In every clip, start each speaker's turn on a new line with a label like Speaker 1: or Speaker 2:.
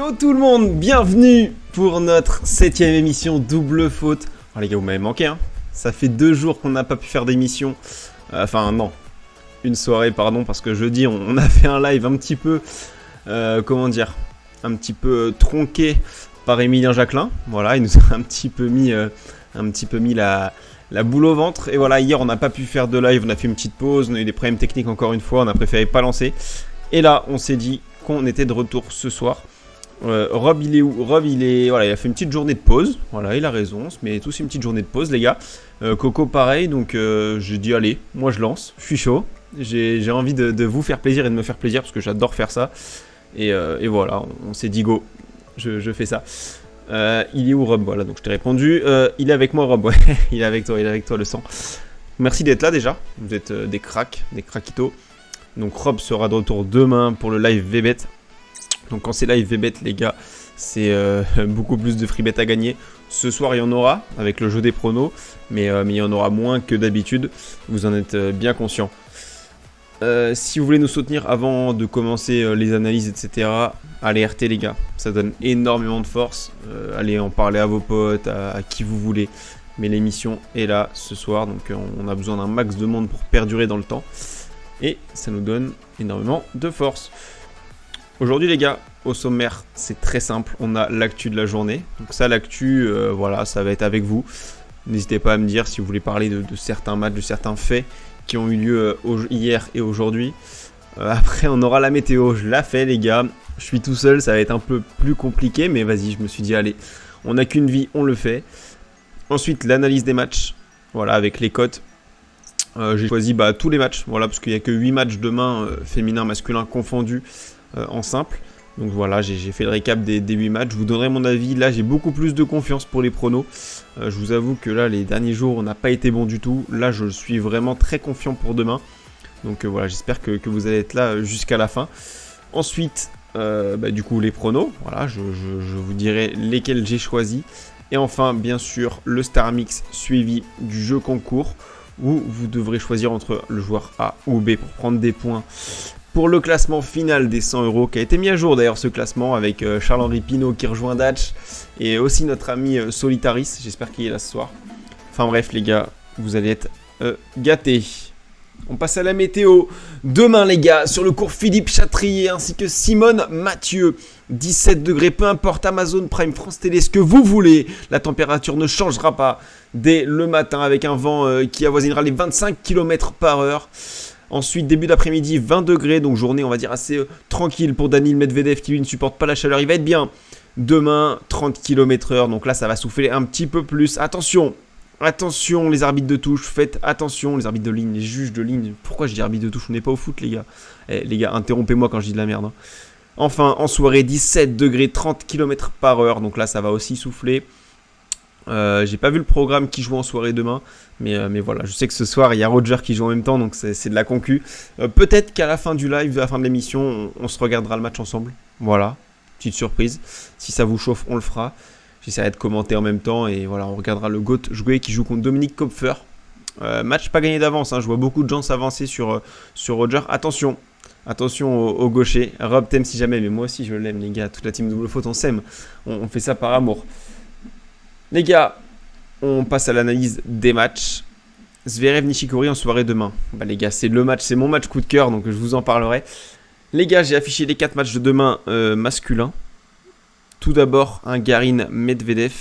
Speaker 1: Yo tout le monde, bienvenue pour notre 7ème émission Double Faute. Oh les gars, vous m'avez manqué hein. Ça fait 2 jours qu'on n'a pas pu faire d'émission. Enfin non, une soirée pardon, parce que jeudi on a fait un live un petit peu, un petit peu tronqué par Emilien Jacquelin. Voilà, il nous a un petit peu mis la boule au ventre. Et voilà, hier on n'a pas pu faire de live, on a fait une petite pause, on a eu des problèmes techniques encore une fois, on a préféré pas lancer. Et là on s'est dit qu'on était de retour ce soir. Rob il est où? Rob il a fait une petite journée de pause. Voilà, il a raison, on se met tous une petite journée de pause les gars. Coco pareil, donc j'ai dit allez, moi je lance, je suis chaud. J'ai envie de vous faire plaisir et de me faire plaisir parce que j'adore faire ça. Et voilà, on s'est dit go, je fais ça. Il est où Rob? Voilà, donc je t'ai répondu. Il est avec moi Rob, ouais, il est avec toi le sang. Merci d'être là déjà, vous êtes des cracks, des craquitos. Donc Rob sera de retour demain pour le live VBet. Donc quand c'est live VBet les gars, c'est beaucoup plus de free bet à gagner. Ce soir il y en aura avec le jeu des pronos, mais il y en aura moins que d'habitude, vous en êtes bien conscient. Si vous voulez nous soutenir avant de commencer les analyses etc, allez RT les gars, ça donne énormément de force. Allez en parler à vos potes, à qui vous voulez. Mais l'émission est là ce soir, donc on a besoin d'un max de monde pour perdurer dans le temps. Et ça nous donne énormément de force. Aujourd'hui les gars, au sommaire, c'est très simple, on a l'actu de la journée. Donc ça, l'actu, voilà, ça va être avec vous. N'hésitez pas à me dire si vous voulez parler de certains matchs, de certains faits qui ont eu lieu hier et aujourd'hui. Après, on aura la météo, je la fais les gars. Je suis tout seul, ça va être un peu plus compliqué, mais vas-y, je me suis dit, allez, on n'a qu'une vie, on le fait. Ensuite, l'analyse des matchs, voilà, avec les cotes. J'ai choisi tous les matchs, voilà, parce qu'il n'y a que 8 matchs demain, féminin, masculin confondus. En simple, donc voilà, j'ai fait le récap des 8 matchs, je vous donnerai mon avis. Là j'ai beaucoup plus de confiance pour les pronos, je vous avoue que là les derniers jours on n'a pas été bon du tout, là je suis vraiment très confiant pour demain, donc voilà, j'espère que vous allez être là jusqu'à la fin. Ensuite du coup les pronos, voilà, je vous dirai lesquels j'ai choisi, et enfin bien sûr le Star Mix suivi du jeu concours où vous devrez choisir entre le joueur A ou B pour prendre des points pour le classement final des 100 € qui a été mis à jour d'ailleurs, ce classement avec Charles-Henri Pinault qui rejoint Datch et aussi notre ami Solitaris, j'espère qu'il est là ce soir. Enfin bref les gars, vous allez être gâtés. On passe à la météo. Demain les gars, sur le cours Philippe Chatrier ainsi que Simone Mathieu, 17 degrés, peu importe Amazon Prime, France Télé, ce que vous voulez. La température ne changera pas dès le matin avec un vent qui avoisinera les 25 km/h. Ensuite, début d'après-midi, 20 degrés, donc journée, on va dire, assez tranquille pour Daniil Medvedev qui lui ne supporte pas la chaleur. Il va être bien. Demain, 30 km/h, donc là, ça va souffler un petit peu plus. Attention, les arbitres de touche, faites attention, les arbitres de ligne, les juges de ligne. Pourquoi je dis arbitre de touche? On n'est pas au foot, les gars. Les gars, interrompez-moi quand je dis de la merde. Hein. Enfin, en soirée, 17 degrés, 30 km/h, donc là, ça va aussi souffler. J'ai pas vu le programme qui joue en soirée demain, mais voilà, je sais que ce soir il y a Roger qui joue en même temps, donc c'est de la concu. Peut-être qu'à la fin du live, à la fin de l'émission, on se regardera le match ensemble. Voilà, petite surprise. Si ça vous chauffe, on le fera. J'essaierai de commenter en même temps et voilà, on regardera le GOAT jouer qui joue contre Dominique Kopfer. Match pas gagné d'avance, hein, je vois beaucoup de gens s'avancer sur Roger. Attention au gaucher. Rob t'aime si jamais, mais moi aussi je l'aime les gars. Toute la team Double Faute, on s'aime. On fait ça par amour. Les gars, on passe à l'analyse des matchs. Zverev Nishikori en soirée demain. Les gars, c'est mon match coup de cœur, donc je vous en parlerai. Les gars, j'ai affiché les 4 matchs de demain masculins. Tout d'abord, un Garin Medvedev.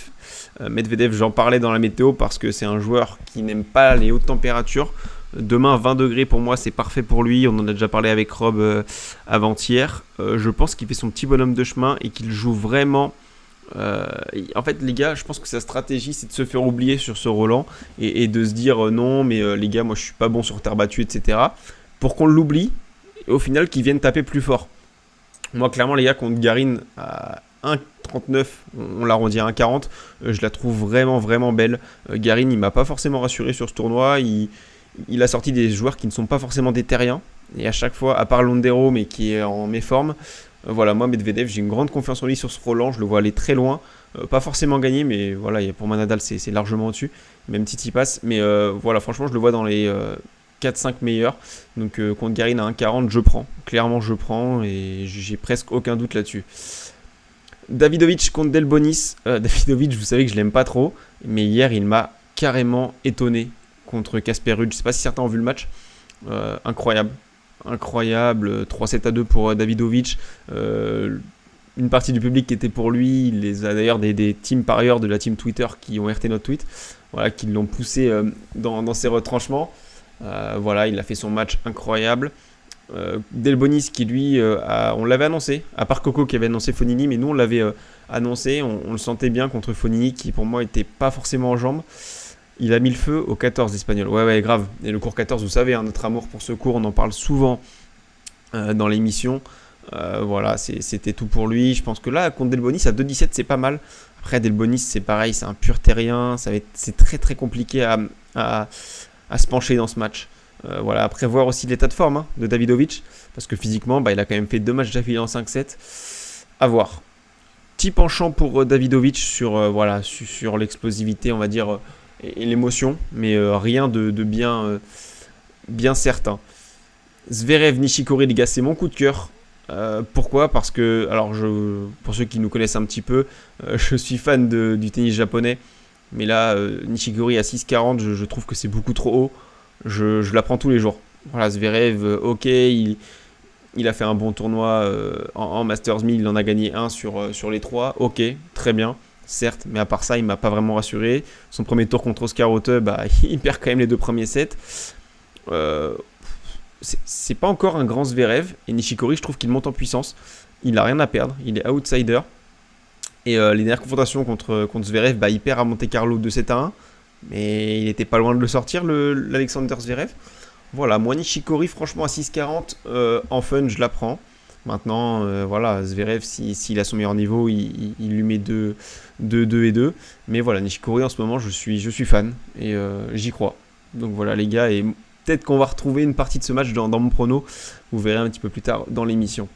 Speaker 1: Medvedev, j'en parlais dans la météo parce que c'est un joueur qui n'aime pas les hautes températures. Demain, 20 degrés pour moi, c'est parfait pour lui. On en a déjà parlé avec Rob avant-hier. Je pense qu'il fait son petit bonhomme de chemin et qu'il joue vraiment. En fait les gars, je pense que sa stratégie c'est de se faire oublier sur ce Roland et de se dire non mais les gars moi je suis pas bon sur terre battue etc, pour qu'on l'oublie et au final qu'il vienne taper plus fort. Moi clairement les gars, contre Garin à 1,39, on l'arrondit à 1,40, je la trouve vraiment vraiment belle. Garin il m'a pas forcément rassuré sur ce tournoi, il a sorti des joueurs qui ne sont pas forcément des terriens et à chaque fois, à part Londero mais qui est en méforme, voilà, moi Medvedev, j'ai une grande confiance en lui sur ce Roland, je le vois aller très loin, pas forcément gagner, mais voilà, pour moi Nadal c'est largement au-dessus, même Tsitsipas, mais voilà, franchement je le vois dans les 4-5 meilleurs, donc contre Garin à 1,40, je prends, clairement je prends, et j'ai presque aucun doute là-dessus. Davidovic contre Delbonis. Davidovic, vous savez que je l'aime pas trop, mais hier il m'a carrément étonné contre Casper Ruud. Je sais pas si certains ont vu le match. Incroyable. 3-7-2 pour Davidovic. Une partie du public qui était pour lui. Il les a d'ailleurs des teams par ailleurs de la team Twitter qui ont RT notre tweet. Voilà, qui l'ont poussé dans ses retranchements. Voilà, il a fait son match incroyable. Delbonis qui lui, on l'avait annoncé, à part Coco qui avait annoncé Fonini, mais nous on l'avait annoncé, on le sentait bien contre Fonini qui pour moi était pas forcément en jambes. Il a mis le feu au 14 espagnol. Ouais, grave. Et le cours 14, vous savez, hein, notre amour pour ce cours, on en parle souvent dans l'émission. Voilà, c'était tout pour lui. Je pense que là, contre Delbonis, à 2-17, c'est pas mal. Après, Delbonis, c'est pareil, c'est un pur terrien. C'est très très compliqué à se pencher dans ce match. Voilà, après voir aussi l'état de forme de Davidovic. Parce que physiquement, il a quand même fait 2 matchs d'affilée en 5-7. À voir. Petit penchant pour Davidovic sur l'explosivité, on va dire, et l'émotion. Mais rien de bien certain. Zverev, Nishikori, les gars, c'est mon coup de cœur. Pourquoi ? Parce que, alors pour ceux qui nous connaissent un petit peu, je suis fan du tennis japonais, mais là, Nishikori à 6,40, je trouve que c'est beaucoup trop haut. Je l'apprends tous les jours. Voilà, Zverev, ok, il a fait un bon tournoi en Masters 1000, il en a gagné un sur les 3, ok, très bien, certes, mais à part ça, il m'a pas vraiment rassuré. Son premier tour contre Oscar Otte, il perd quand même les 2 premiers sets. C'est pas encore un grand Zverev, et Nishikori, je trouve qu'il monte en puissance. Il n'a rien à perdre, il est outsider. Et les dernières confrontations contre Zverev, il perd à Monte Carlo 2-7-1, mais il était pas loin de le sortir, l'Alexander Zverev. Voilà, moi Nishikori, franchement, à 6,40, en fun, je la prends. Maintenant, voilà, Zverev, s'il a son meilleur niveau, il lui met 2 et 2. Mais voilà, Nishikori, en ce moment, je suis fan, et j'y crois. Donc voilà, les gars, et peut-être qu'on va retrouver une partie de ce match dans mon prono. Vous verrez un petit peu plus tard dans l'émission.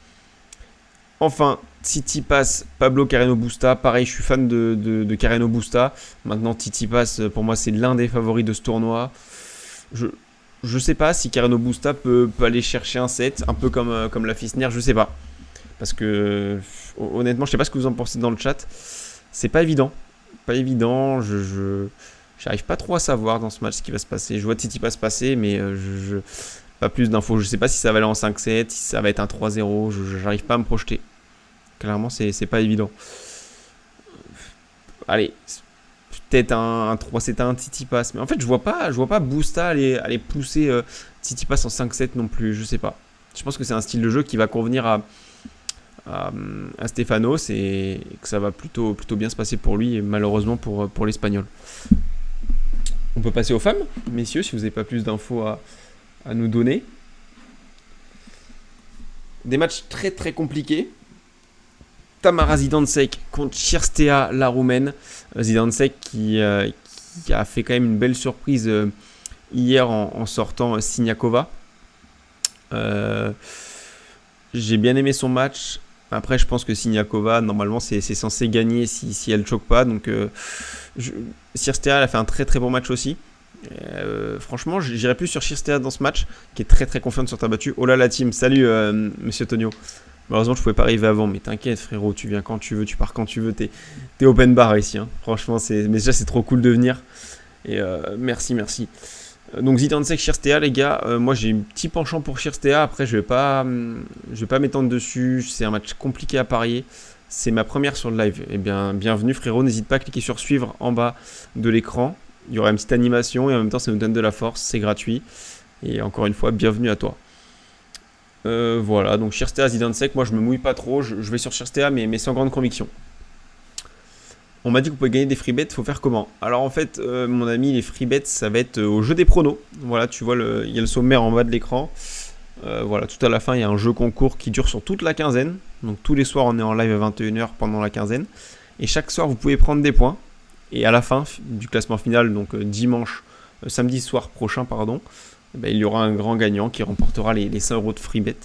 Speaker 1: Enfin, Tsitsipas, Pablo Carreno Busta. Pareil, je suis fan de Carreno Busta. Maintenant, Tsitsipas, pour moi, c'est l'un des favoris de ce tournoi. Je sais pas si Carreno Busta peut aller chercher un set, un peu comme la Fisner, je sais pas. Parce que, honnêtement, je sais pas ce que vous en pensez dans le chat. C'est pas évident. Pas évident, j'arrive pas trop à savoir dans ce match ce qui va se passer. Je vois Tsitsipas passer, mais pas plus d'infos. Je sais pas si ça va aller en 5-7, si ça va être un 3-0. J'arrive pas à me projeter. Clairement, c'est pas évident. Allez, peut-être un 3-7-1 Tsitsipas. Mais en fait, je vois pas Busta aller pousser Tsitsipas en 5-7 non plus. Je sais pas. Je pense que c'est un style de jeu qui va convenir à Stefanos et que ça va plutôt bien se passer pour lui et malheureusement pour l'Espagnol. On peut passer aux femmes, messieurs, si vous n'avez pas plus d'infos à nous donner. Des matchs très très compliqués. Tamara Zidansek contre Cirstea, la Roumaine. Zidansek qui a fait quand même une belle surprise hier en sortant Siniakova. J'ai bien aimé son match. Après, je pense que Siniakova, normalement, c'est censé gagner si elle ne choque pas. Donc, Cirstea, elle a fait un très très bon match aussi. Franchement, j'irai plus sur Cirstea dans ce match, qui est très très confiante sur ta battue. Oh là la team, salut Monsieur Tonio. Malheureusement, je pouvais pas arriver avant, mais t'inquiète frérot, tu viens quand tu veux, tu pars quand tu veux. T'es open bar ici. Hein. Franchement, mais déjà c'est trop cool de venir. Et merci. Donc Zidansek, Cirstea, les gars, moi j'ai un petit penchant pour Cirstea. Après, je vais pas m'étendre dessus. C'est un match compliqué à parier. C'est ma première sur le live. Eh bien, bienvenue frérot. N'hésite pas à cliquer sur suivre en bas de l'écran. Il y aura une petite animation et en même temps, ça nous donne de la force. C'est gratuit. Et encore une fois, bienvenue à toi. Voilà, donc Cirstea, Zidansek. Moi, je me mouille pas trop. Je vais sur Cirstea, mais sans grande conviction. On m'a dit que vous pouvez gagner des free bets, faut faire comment ? Alors en fait, mon ami, les free bets, ça va être au jeu des pronos. Voilà, tu vois, il y a le sommaire en bas de l'écran. Voilà, tout à la fin, il y a un jeu concours qui dure sur toute la quinzaine. Donc tous les soirs, on est en live à 21h pendant la quinzaine. Et chaque soir, vous pouvez prendre des points. Et à la fin du classement final, donc samedi soir prochain, pardon, il y aura un grand gagnant qui remportera les 100 € de free bet.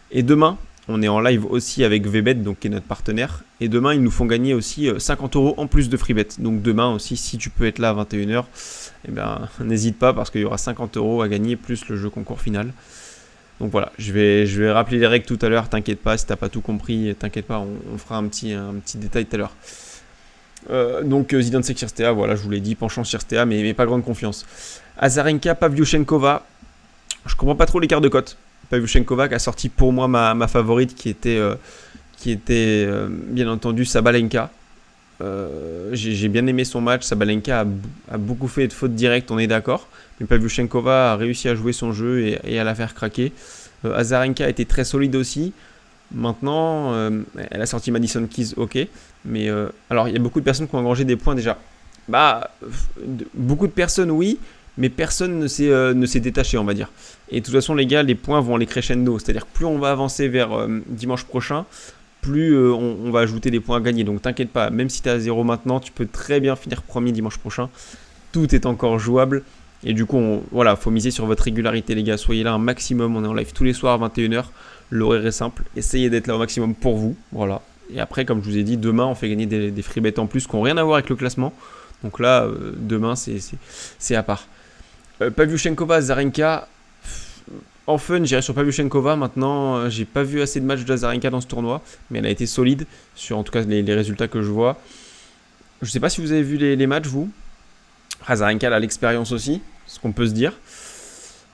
Speaker 1: Et demain, on est en live aussi avec VBet, donc qui est notre partenaire. Et demain, ils nous font gagner aussi 50 € en plus de free bet. Donc demain aussi, si tu peux être là à 21h, n'hésite pas parce qu'il y aura 50 € à gagner plus le jeu concours final. Donc voilà, je vais rappeler les règles tout à l'heure, t'inquiète pas, si t'as pas tout compris, t'inquiète pas, on fera un petit détail tout à l'heure. Donc Zidansek Cirstea, voilà, je vous l'ai dit, penchant Cirstea, mais pas grande confiance. Azarenka, Pavlyuchenkova, je comprends pas trop l'écart de cote. Pavlyuchenkova qui a sorti pour moi ma favorite qui était bien entendu Sabalenka. J'ai bien aimé son match. Sabalenka a beaucoup fait de fautes directes, on est d'accord. Mais Pavlyuchenkova a réussi à jouer son jeu et à la faire craquer. Azarenka a été très solide aussi. Maintenant, elle a sorti Madison Keys, ok. Mais alors, il y a beaucoup de personnes qui ont engrangé des points déjà. Beaucoup de personnes, oui. Mais personne ne s'est détaché, on va dire. Et de toute façon, les gars, les points vont aller crescendo. C'est-à-dire que plus on va avancer vers dimanche prochain, plus on va ajouter des points à gagner. Donc t'inquiète pas, même si tu es à 0 maintenant, tu peux très bien finir premier dimanche prochain. Tout est encore jouable. Et du coup, voilà, faut miser sur votre régularité, les gars. Soyez là un maximum. On est en live tous les soirs à 21h. L'horaire est simple. Essayez d'être là au maximum pour vous. Voilà. Et après, comme je vous ai dit, demain, on fait gagner des free bets en plus qui n'ont rien à voir avec le classement. Donc là, demain, c'est à part. Pavlyuchenkova, Azarenka. En fun, j'irai sur Pavlyuchenkova. Maintenant, j'ai pas vu assez de matchs d'Azarenka dans ce tournoi, mais elle a été solide sur en tout cas les résultats que je vois. Je sais pas si vous avez vu les matchs, vous. Azarenka a l'expérience aussi, ce qu'on peut se dire.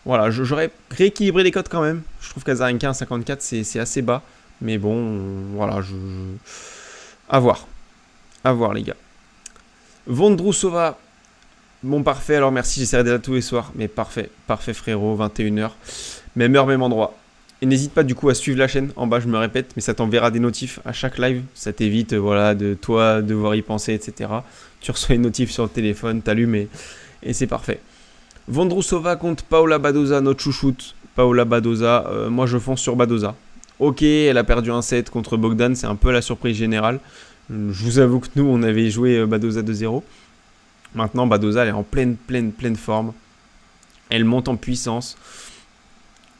Speaker 1: Voilà, j'aurais rééquilibré les cotes quand même. Je trouve qu'Azarenka à 54, c'est assez bas. Mais bon, voilà, à voir. À voir, les gars. Vondrousova. Bon, parfait, alors merci, j'essaierai d'être là tous les soirs. Mais parfait, parfait frérot, 21h. Même heure, même endroit. Et n'hésite pas du coup à suivre la chaîne. En bas, je me répète, mais ça t'enverra des notifs à chaque live. Ça t'évite, voilà, de toi devoir y penser, etc. Tu reçois une notif sur le téléphone, t'allumes et c'est parfait. Vondrousova contre Paola Badoza, notre chouchoute. Paola Badoza, moi je fonce sur Badoza. Ok, elle a perdu un set contre Bogdan, c'est un peu la surprise générale. Je vous avoue que nous, on avait joué Badoza 2-0. Maintenant, Badoza, elle est en pleine forme. Elle monte en puissance.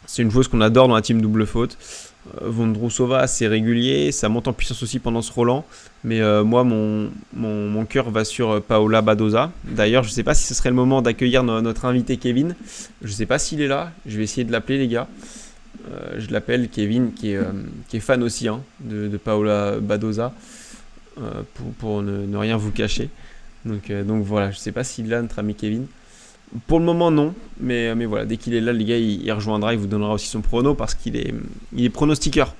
Speaker 1: C'est une joueuse qu'on adore dans la team double faute. Vondrousova, c'est régulier. Ça monte en puissance aussi pendant ce Roland. Mais moi, mon cœur va sur Paola Badoza. D'ailleurs, je ne sais pas si ce serait le moment d'accueillir notre invité Kevin. Je ne sais pas s'il est là. Je vais essayer de l'appeler, les gars. Je l'appelle Kevin, qui est fan aussi de Paola Badoza. Pour ne rien vous cacher. Donc voilà, je ne sais pas s'il est là, notre ami Kevin. Pour le moment, non. Mais voilà, dès qu'il est là, les gars, il rejoindra. Il vous donnera aussi son prono parce qu'il est pronostiqueur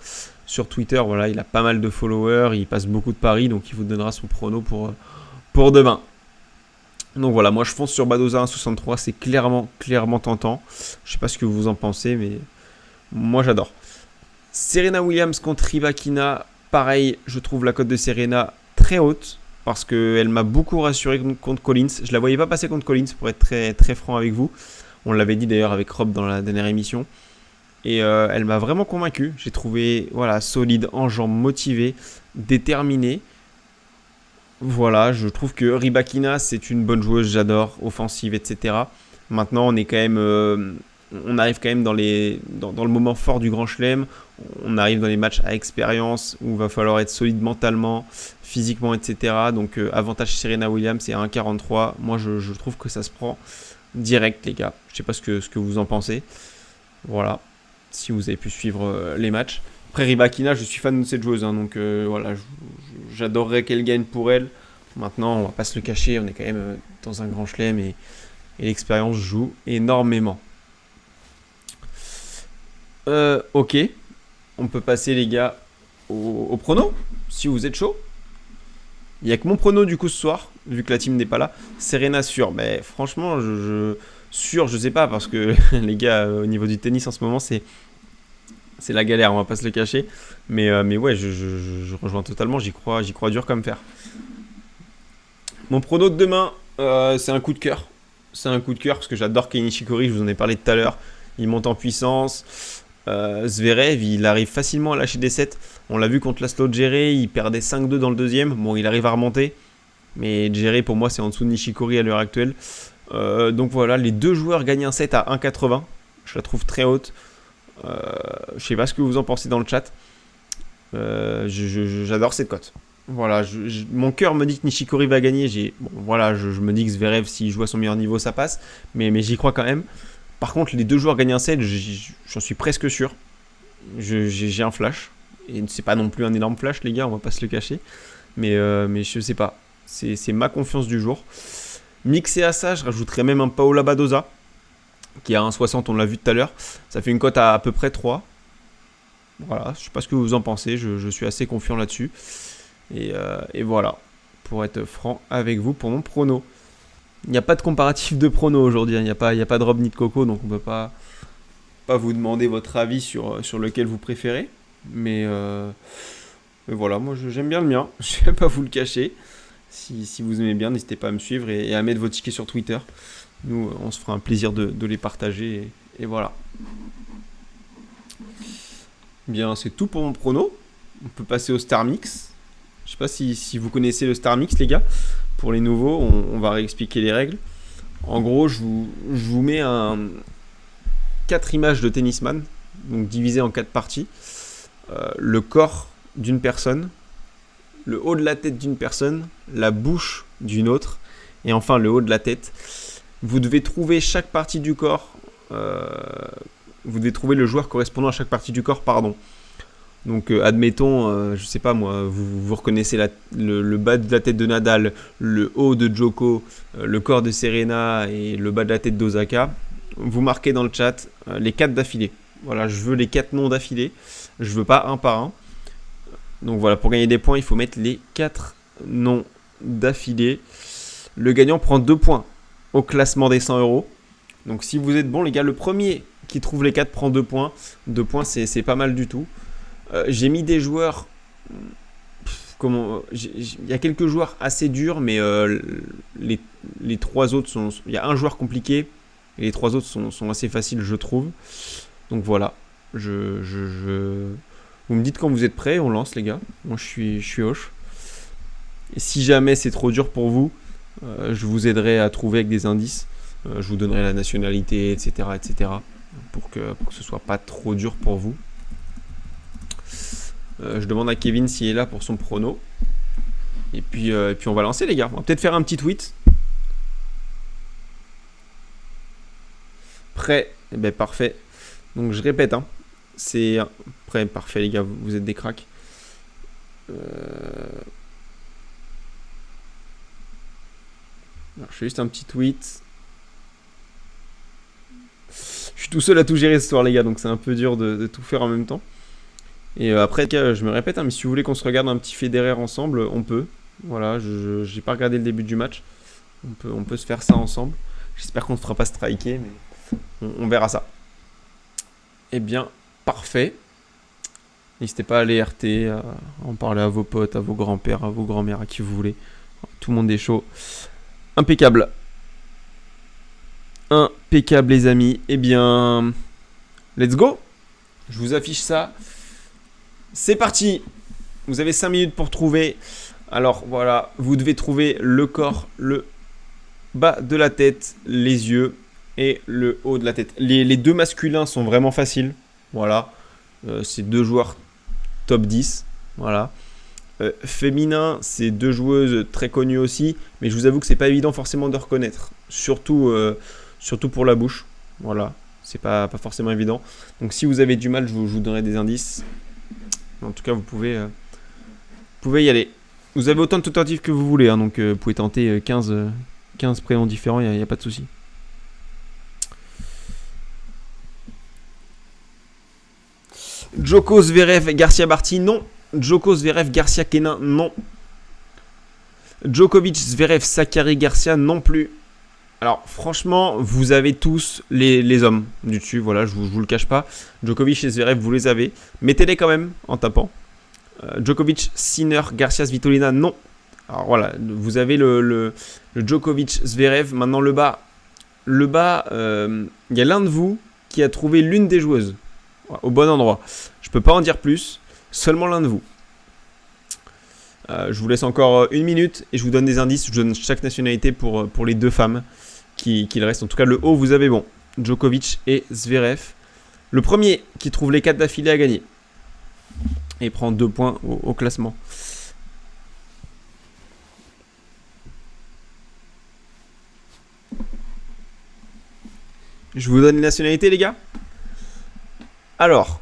Speaker 1: sur Twitter. Voilà, il a pas mal de followers. Il passe beaucoup de paris. Donc, il vous donnera son prono pour demain. Donc voilà, moi, je fonce sur Badoza 1,63. C'est clairement tentant. Je ne sais pas ce que vous en pensez, mais moi, j'adore. Serena Williams contre Rybakina. Pareil, je trouve la cote de Serena très haute. Parce qu'elle m'a beaucoup rassuré contre Collins. Je ne la voyais pas passer contre Collins, pour être très franc avec vous. On l'avait dit d'ailleurs avec Rob dans la dernière émission. Et elle m'a vraiment convaincu. J'ai trouvé solide, en jambes, motivé, déterminé. Voilà, je trouve que Rybakina, c'est une bonne joueuse, j'adore, offensive, etc. Maintenant, on arrive quand même dans le moment fort du Grand Chelem. On arrive dans les matchs à expérience où il va falloir être solide mentalement, physiquement, etc. Donc avantage Serena Williams, c'est à 1,43. Moi, je trouve que ça se prend direct, les gars. Je ne sais pas ce que vous en pensez. Voilà, si vous avez pu suivre les matchs. Après Rybakina, je suis fan de cette joueuse. Donc voilà, j'adorerais qu'elle gagne pour elle. Maintenant, on va pas se le cacher, on est quand même dans un Grand Chelem et l'expérience joue énormément. Ok, on peut passer les gars au prono, si vous êtes chaud. Il n'y a que mon prono du coup ce soir, vu que la team n'est pas là. Serena sûr, mais franchement, je sais pas, parce que les gars, au niveau du tennis en ce moment, c'est la galère, on va pas se le cacher. Mais ouais, je rejoins totalement, j'y crois dur comme fer. Mon prono de demain, c'est un coup de cœur. C'est un coup de cœur parce que j'adore Kei Nishikori, je vous en ai parlé tout à l'heure. Il monte en puissance. Zverev, il arrive facilement à lâcher des sets. On l'a vu contre Laslo Djere, il perdait 5-2 dans le deuxième. Bon, il arrive à remonter. Mais Djere, pour moi, c'est en dessous de Nishikori à l'heure actuelle. Donc voilà, les deux joueurs gagnent un set à 1,80. Je la trouve très haute. Je sais pas ce que vous en pensez dans le chat. J'adore cette cote. Voilà, mon cœur me dit que Nishikori va gagner. Je me dis que Zverev, s'il joue à son meilleur niveau, ça passe. Mais j'y crois quand même. Par contre, les deux joueurs gagnent un set, j'en suis presque sûr. J'ai un flash. Et c'est pas non plus un énorme flash, les gars, on va pas se le cacher. Mais je sais pas. C'est ma confiance du jour. Mixé à ça, je rajouterais même un Paola Badoza, qui a 1,60, on l'a vu tout à l'heure. Ça fait une cote à peu près 3. Voilà, je sais pas ce que vous en pensez, je suis assez confiant là-dessus. Et voilà, pour être franc avec vous pour mon prono. Il n'y a pas de comparatif de prono aujourd'hui, hein. Il n'y a pas de Rob ni de Coco, donc on ne peut pas vous demander votre avis sur lequel vous préférez. Mais voilà, moi j'aime bien le mien, je ne vais pas vous le cacher. Si vous aimez bien, n'hésitez pas à me suivre et à mettre vos tickets sur Twitter. Nous, on se fera un plaisir de les partager. Et voilà. Bien, c'est tout pour mon prono. On peut passer au Star Mix. Je sais pas si vous connaissez le Star Mix, les gars. Pour les nouveaux, on va réexpliquer les règles. En gros, je vous mets 4 images de tennisman, donc divisées en 4 parties. Le corps d'une personne, le haut de la tête d'une personne, la bouche d'une autre, et enfin le haut de la tête. Vous devez trouver chaque partie du corps. Vous devez trouver le joueur correspondant à chaque partie du corps, pardon. Donc admettons, je sais pas moi, vous reconnaissez le bas de la tête de Nadal, le haut de Djoko, le corps de Serena et le bas de la tête d'Osaka. Vous marquez dans le chat les 4 d'affilée. Voilà, je veux les 4 noms d'affilée. Je veux pas un par un. Donc voilà, pour gagner des points, il faut mettre les 4 noms d'affilée. Le gagnant prend 2 points au classement des 100 €. Donc si vous êtes bon, les gars, le premier qui trouve les 4 prend 2 points. 2 points, c'est pas mal du tout. J'ai mis des joueurs. Il y a quelques joueurs assez durs, mais les 3 autres sont. Il y a un joueur compliqué et les 3 autres sont assez faciles, je trouve. Donc voilà. Vous me dites quand vous êtes prêts, on lance, les gars. Moi, je suis hoche. Et si jamais c'est trop dur pour vous, je vous aiderai à trouver avec des indices. Je vous donnerai la nationalité, etc., etc. Pour que ce soit pas trop dur pour vous. Je demande à Kevin s'il est là pour son prono. Et puis on va lancer, les gars. On va peut-être faire un petit tweet. Prêt? Eh ben parfait. Donc je répète, hein. C'est prêt, parfait, les gars. Vous êtes des cracks. Je fais juste un petit tweet. Je suis tout seul à tout gérer ce soir, les gars, donc c'est un peu dur de tout faire en même temps. Et après, je me répète, hein, mais si vous voulez qu'on se regarde un petit Federer ensemble, on peut. Voilà, je n'ai pas regardé le début du match. On peut se faire ça ensemble. J'espère qu'on ne se fera pas striker, mais on verra ça. Eh bien, parfait. N'hésitez pas à aller RT, à en parler à vos potes, à vos grands-pères, à vos grands-mères, à qui vous voulez. Tout le monde est chaud. Impeccable. Impeccable, les amis. Eh bien, let's go. Je vous affiche ça. C'est parti. Vous avez 5 minutes pour trouver. Alors voilà, vous devez trouver le corps, le bas de la tête, les yeux et le haut de la tête. Les deux masculins sont vraiment faciles. Voilà, c'est 2 joueurs top 10. Voilà. Féminin, c'est 2 joueuses très connues aussi, mais je vous avoue que c'est pas évident forcément de reconnaître, surtout pour la bouche. Voilà, c'est pas forcément évident. Donc si vous avez du mal, je vous donnerai des indices. En tout cas, vous pouvez y aller. Vous avez autant de tentatives que vous voulez, hein, donc vous pouvez tenter 15 prénoms différents, il n'y a pas de souci. Djoko, Zverev, Garcia Barty, non. Djoko, Zverev, Garcia Kenin, non. Djokovic, Zverev, Sakkari, Garcia, non plus. Alors franchement, vous avez tous les hommes du dessus, voilà, je vous le cache pas. Djokovic et Zverev, vous les avez. Mettez-les quand même en tapant. Djokovic, Sinner, Garcia, Svitolina, non. Alors voilà, vous avez le Djokovic, Zverev. Maintenant le bas, il y a l'un de vous qui a trouvé l'une des joueuses au bon endroit. Je peux pas en dire plus, seulement l'un de vous. Je vous laisse encore 1 minute et je vous donne des indices. Je donne chaque nationalité pour les 2 femmes qu'il reste. En tout cas, le haut, vous avez bon. Djokovic et Zverev. Le premier qui trouve les 4 d'affilée a gagné. Et prend 2 points au classement. Je vous donne les nationalités, les gars. Alors,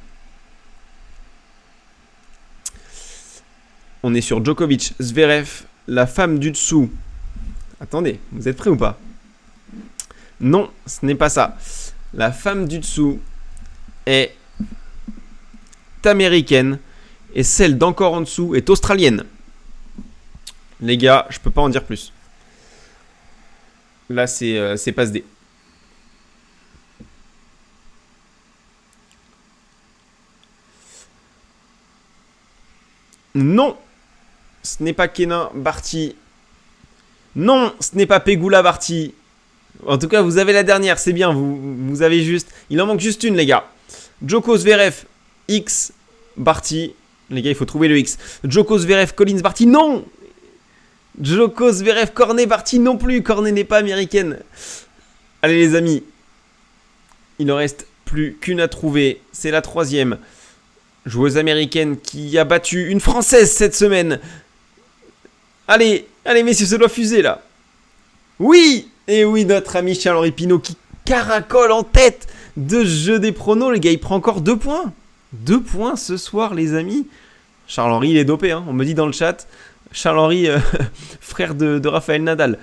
Speaker 1: on est sur Djokovic, Zverev, la femme du dessous. Attendez, vous êtes prêts ou pas? Non, ce n'est pas ça. La femme du dessous est américaine et celle d'encore en dessous est australienne. Les gars, je peux pas en dire plus. Là, c'est passe D. Non, ce n'est pas Kenin Barty. Non, ce n'est pas Pegula Barty. En tout cas, vous avez la dernière, c'est bien. Vous avez juste. Il en manque juste une, les gars. Djoko Zverev, X, Barty. Les gars, il faut trouver le X. Djoko Zverev, Collins Barty. Non, Djoko Zverev, Cornet Barty non plus. Cornet n'est pas américaine. Allez, les amis. Il ne reste plus qu'une à trouver. C'est la troisième. Joueuse américaine qui a battu une Française cette semaine. Allez, messieurs, ça doit fuser là. Oui, et oui, notre ami Charles-Henri Pinault qui caracole en tête de jeu des pronos. Les gars, il prend encore 2 points. 2 points ce soir, les amis. Charles-Henri, il est dopé, hein. On me dit dans le chat. Charles-Henri, frère de Raphaël Nadal.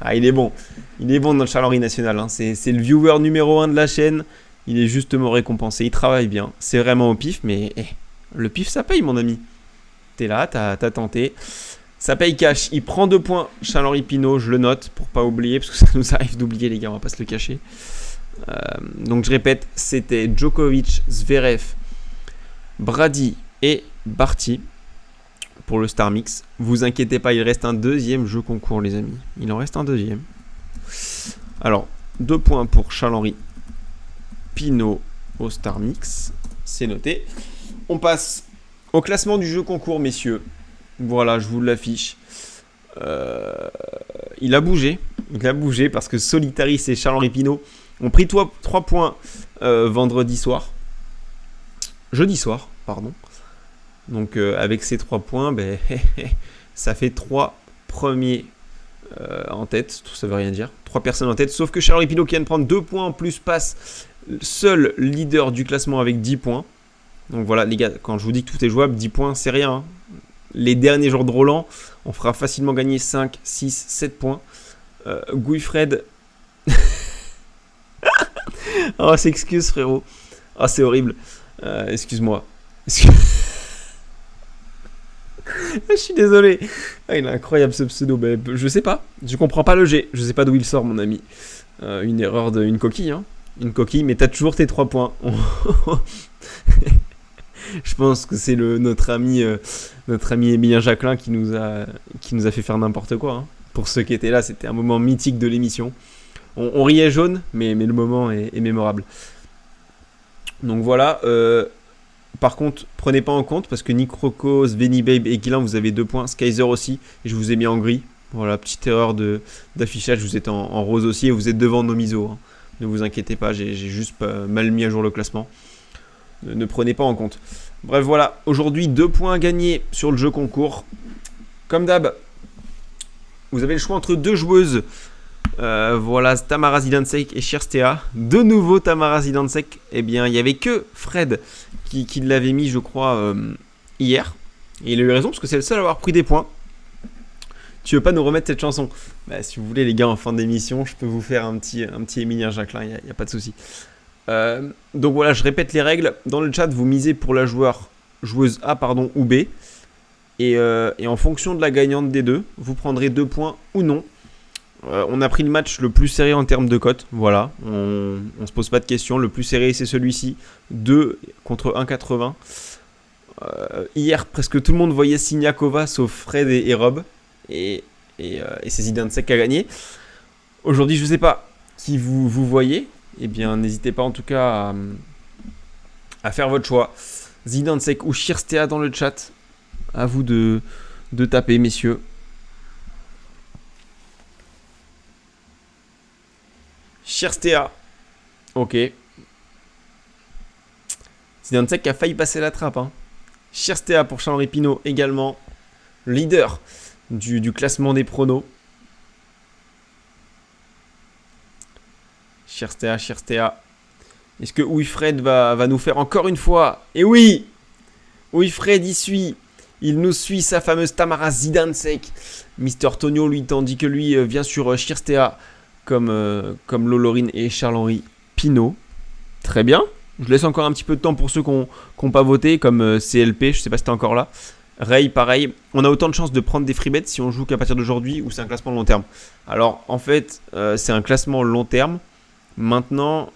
Speaker 1: Ah, il est bon. Il est bon notre Charles-Henri national, hein. C'est le viewer numéro 1 de la chaîne. Il est justement récompensé, il travaille bien. C'est vraiment au pif, mais le pif, ça paye, mon ami. T'es là, t'as tenté. Ça paye cash. Il prend 2 points, Charles-Henri Pinault, je le note pour pas oublier, parce que ça nous arrive d'oublier, les gars, on va pas se le cacher. Donc je répète, c'était Djokovic, Zverev, Brady et Barty pour le Star Mix. Vous inquiétez pas, il reste un deuxième jeu concours, les amis. Il en reste un deuxième. Alors, 2 points pour Charles-Henri Pinault au Star Mix, c'est noté. On passe au classement du jeu concours, messieurs. Voilà, je vous l'affiche. Il a bougé parce que Solitaris et Charles-Henri Pinault ont pris 3 points jeudi soir, pardon. Donc avec ces 3 points, ça fait 3 premiers en tête. Tout ça veut rien dire. 3 personnes en tête, sauf que Charles-Henri Pinault qui vient de prendre 2 points en plus passe seul leader du classement avec 10 points. Donc voilà, les gars, quand je vous dis que tout est jouable, 10 points, c'est rien, hein. Les derniers jours de Roland, on fera facilement gagner 5, 6, 7 points. Guifred. Oh, s'excuse, frérot. Oh, c'est horrible. Excuse-moi. Je suis désolé. Ah, il est incroyable ce pseudo. Je sais pas. Je comprends pas le G. Je sais pas d'où il sort, mon ami. Une erreur une coquille, hein. Une coquille, mais t'as toujours tes 3 points. Je pense que c'est notre ami Emilien Jacquelin qui nous a fait faire n'importe quoi, hein. Pour ceux qui étaient là, c'était un moment mythique de l'émission. On riait jaune, mais le moment est mémorable. Donc voilà. Par contre, prenez pas en compte parce que Nick Rocco, Sveni Babe et Guilain, vous avez 2 points. Skyzer aussi. Et je vous ai mis en gris. Voilà, petite erreur d'affichage. Vous êtes en rose aussi et vous êtes devant nos misos, hein. Ne vous inquiétez pas, j'ai juste mal mis à jour le classement. Ne prenez pas en compte. Bref, voilà. Aujourd'hui, 2 points gagnés sur le jeu concours. Comme d'hab, vous avez le choix entre 2 joueuses. Voilà, Tamara Zidansek et Cherstea. De nouveau, Tamara Zidansek. Eh bien, il n'y avait que Fred qui l'avait mis, je crois, hier. Et il a eu raison, parce que c'est le seul à avoir pris des points. Tu veux pas nous remettre cette chanson? Si vous voulez, les gars, en fin d'émission, je peux vous faire un petit Emilien Jacquelin, il n'y a pas de souci. Donc voilà, je répète les règles. Dans le chat, vous misez pour la joueuse A ou B. Et en fonction de la gagnante des deux, vous prendrez 2 points ou non. On a pris le match le plus serré en termes de cote. Voilà, on se pose pas de questions. Le plus serré, c'est celui-ci. 2 contre 1,80. Hier, presque tout le monde voyait Siniakova, sauf Fred et Rob. Et c'est Zidansek qui a gagné. Aujourd'hui, je ne sais pas qui vous voyez. Eh bien, n'hésitez pas en tout cas à faire votre choix. Zidansek ou Cherstea dans le chat. À vous de taper, messieurs. Cherstea. Ok. Zidansek a failli passer la trappe, hein. Cherstea pour Charles-Henri Pinault également. Leader du classement des pronos. Chirstea. Est-ce que Wilfred va nous faire encore une fois? Et oui, Wilfred y suit. Il nous suit sa fameuse Tamara Zidansek. Mister Tonio lui tandis que lui vient sur Chirstea comme Lolorine et Charles-Henri Pinault. Très bien. Je laisse encore un petit peu de temps pour ceux qui n'ont pas voté, comme CLP, je sais pas si t'es encore là. Ray, pareil. On a autant de chances de prendre des free bets si on joue qu'à partir d'aujourd'hui ou c'est un classement long terme. Alors, en fait, c'est un classement long terme. Maintenant,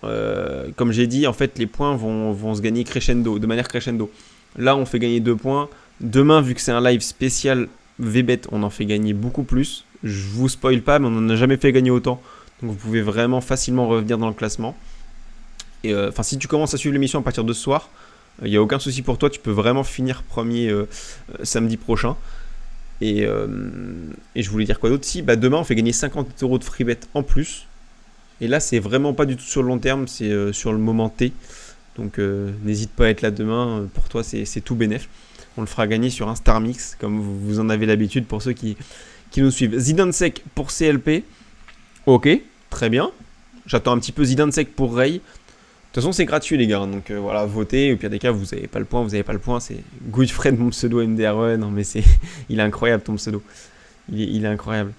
Speaker 1: comme j'ai dit, en fait, les points vont se gagner crescendo, de manière crescendo. Là, on fait gagner 2 points. Demain, vu que c'est un live spécial VBet, on en fait gagner beaucoup plus. Je vous spoil pas, mais on n'en a jamais fait gagner autant. Donc, vous pouvez vraiment facilement revenir dans le classement. Et si tu commences à suivre l'émission à partir de ce soir, il n'y a aucun souci pour toi. Tu peux vraiment finir premier samedi prochain. Et je voulais dire quoi d'autre? Si, demain, on fait gagner 50 € de free bet en plus. Et là, c'est vraiment pas du tout sur le long terme, c'est sur le moment T. Donc, n'hésite pas à être là demain. Pour toi, c'est tout bénef. On le fera gagner sur un Star Mix, comme vous en avez l'habitude pour ceux qui nous suivent. Zidansek pour CLP. Ok, très bien. J'attends un petit peu Zidansek pour Ray. De toute façon, c'est gratuit, les gars. Donc, voilà, votez. Au pire des cas, vous n'avez pas le point, C'est Goodfred, mon pseudo MDRE. Non, mais il est incroyable, ton pseudo. Il est incroyable.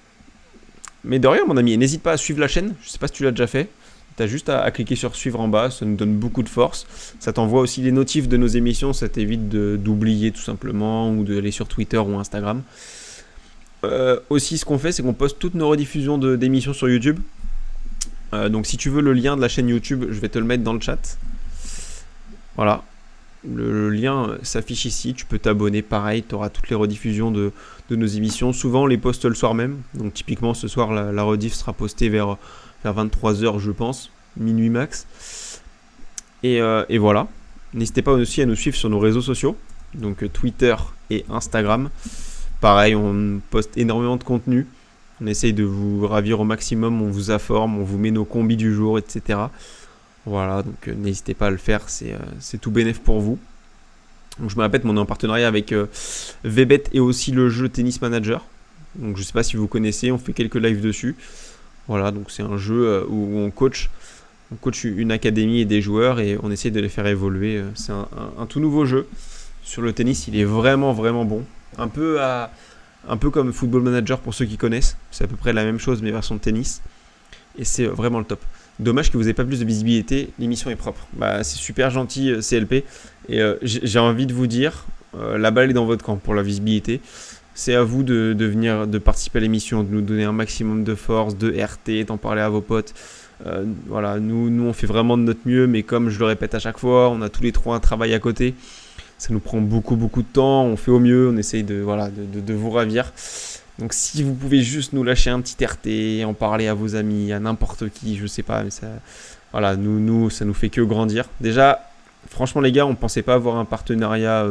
Speaker 1: Mais de rien, mon ami, n'hésite pas à suivre la chaîne. Je sais pas si tu l'as déjà fait. Tu as juste à cliquer sur suivre en bas. Ça nous donne beaucoup de force. Ça t'envoie aussi les notifs de nos émissions. Ça t'évite d'oublier tout simplement ou d'aller sur Twitter ou Instagram. Aussi, ce qu'on fait, c'est qu'on poste toutes nos rediffusions d'émissions sur YouTube. Donc, si tu veux le lien de la chaîne YouTube, je vais te le mettre dans le chat. Voilà. Le lien s'affiche ici, tu peux t'abonner, pareil, tu auras toutes les rediffusions de nos émissions. Souvent on les poste le soir même, donc typiquement ce soir la rediff sera postée vers 23h je pense, minuit max. Et voilà, n'hésitez pas aussi à nous suivre sur nos réseaux sociaux, donc Twitter et Instagram. Pareil, on poste énormément de contenu, on essaye de vous ravir au maximum, on vous informe, on vous met nos combis du jour, etc. Voilà, donc n'hésitez pas à le faire, c'est tout bénef pour vous. Donc je me répète, on est en partenariat avec VBet et aussi le jeu Tennis Manager. Donc je sais pas si vous connaissez, on fait quelques lives dessus. Voilà, donc c'est un jeu où on coach une académie et des joueurs et on essaie de les faire évoluer. C'est un tout nouveau jeu. Sur le tennis, il est vraiment vraiment bon. Un peu comme Football Manager pour ceux qui connaissent. C'est à peu près la même chose mais version tennis. Et c'est vraiment le top. Dommage que vous n'ayez pas plus de visibilité, l'émission est propre. C'est super gentil CLP. Et j'ai envie de vous dire, la balle est dans votre camp pour la visibilité. C'est à vous de venir, de participer à l'émission, de nous donner un maximum de force, de RT, d'en parler à vos potes. Voilà, nous on fait vraiment de notre mieux, mais comme je le répète à chaque fois, on a tous les 3 un travail à côté. Ça nous prend beaucoup de temps, on fait au mieux, on essaye de vous ravir. Donc si vous pouvez juste nous lâcher un petit RT, en parler à vos amis, à n'importe qui, je sais pas, mais ça, voilà, nous ça nous fait que grandir. Déjà, franchement les gars, on pensait pas avoir un partenariat